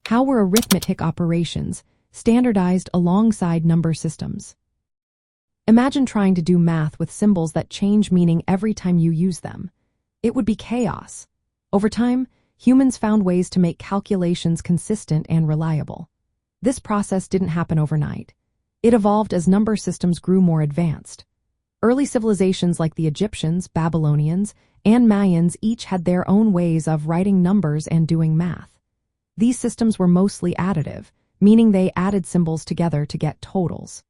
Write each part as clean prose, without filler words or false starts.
How were arithmetic operations standardized alongside number systems? Imagine trying to do math with symbols that change meaning every time you use them. It would be chaos. Over time, humans found ways to make calculations consistent and reliable. This process didn't happen overnight. It evolved as number systems grew more advanced. Early civilizations like the Egyptians, Babylonians, and Mayans each had their own ways of writing numbers and doing math. These systems were mostly additive, meaning they added symbols together to get totals.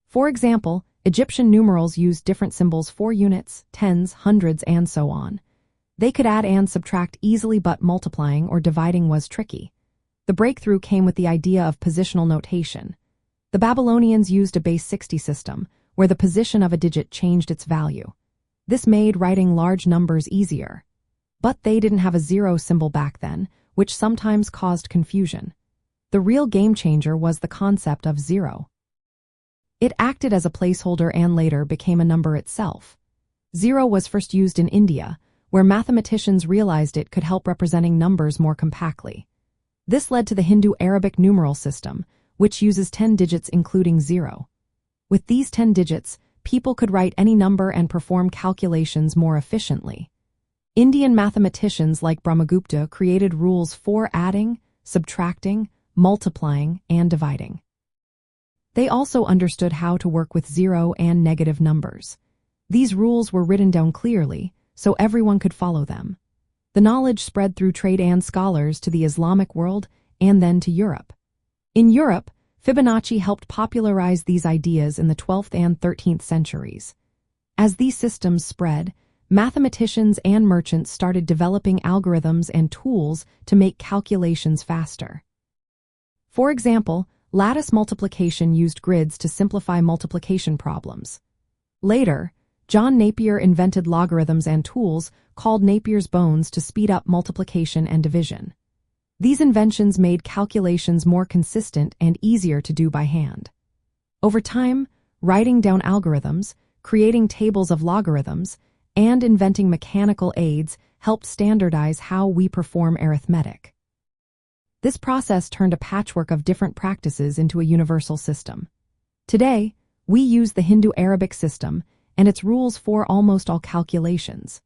For example, Egyptian numerals used different symbols for units, tens, hundreds, and so on. They could add and subtract easily, but multiplying or dividing was tricky. The breakthrough came with the idea of positional notation. The Babylonians used a base 60 system, where the position of a digit changed its value. This made writing large numbers easier. But they didn't have a zero symbol back then, which sometimes caused confusion. The real game changer was the concept of zero. It acted as a placeholder and later became a number itself. Zero was first used in India, where mathematicians realized it could help representing numbers more compactly. This led to the Hindu-Arabic numeral system, which uses 10 digits including zero. With these 10 digits, people could write any number and perform calculations more efficiently. Indian mathematicians like Brahmagupta created rules for adding, subtracting, multiplying, and dividing. They also understood how to work with zero and negative numbers. These rules were written down clearly, so everyone could follow them. The knowledge spread through trade and scholars to the Islamic world and then to Europe. In Europe, Fibonacci helped popularize these ideas in the 12th and 13th centuries. As these systems spread, mathematicians and merchants started developing algorithms and tools to make calculations faster. For example, lattice multiplication used grids to simplify multiplication problems. Later, John Napier invented logarithms and tools called Napier's bones to speed up multiplication and division. These inventions made calculations more consistent and easier to do by hand. Over time, writing down algorithms, creating tables of logarithms, and inventing mechanical aids helped standardize how we perform arithmetic. This process turned a patchwork of different practices into a universal system. Today, we use the Hindu-Arabic system and its rules for almost all calculations.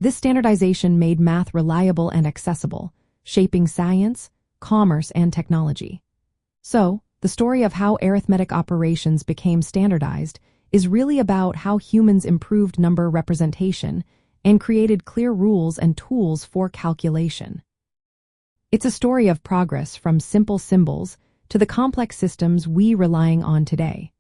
This standardization made math reliable and accessible, shaping science, commerce, and technology. So, the story of how arithmetic operations became standardized is really about how humans improved number representation and created clear rules and tools for calculation. It's a story of progress from simple symbols to the complex systems we're relying on today.